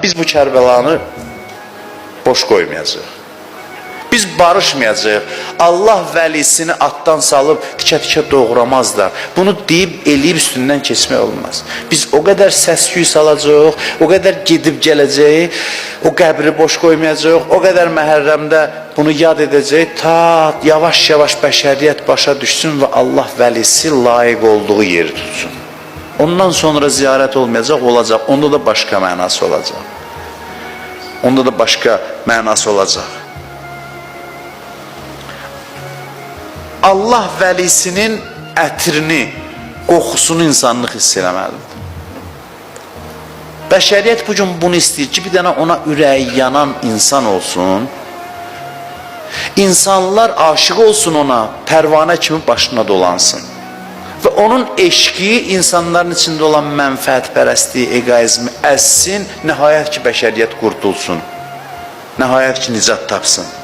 biz bu Kərbəlanı boş qoymayacaq. Biz barışmayacaq. Allah vəlisini atdan salıb tikə-tikə doğramazlar. Bunu deyib, eləyib üstündən keçmək olmaz. Biz o qədər səs-küy salacaq, o qədər gedib gələcək, o qəbri boş qoymayacaq, o qədər Məhərrəmdə bunu yad edəcək, ta yavaş-yavaş bəşəriyyət başa düşsün və Allah vəlisi layiq olduğu yeri tutsun. Ondan sonra ziyarət olmayacaq, olacaq. Onda da başqa mənası olacaq. Onda da başqa mənası olacaq. Allah vəlisinin ətrini, qoxusunu insanlıq hiss eləməlidir. Bəşəriyyət bugün bunu istəyir ki, bir dənə ona ürəyi yanan insan olsun. İnsanlar aşıq olsun ona, pərvanə kimi başına dolansın. Və onun eşqi insanların içində olan mənfəətpərəstliyi, egoizmi əzsin, nəhayət ki, bəşəriyyət qurtulsun. Nəhayət ki, nicat tapsın.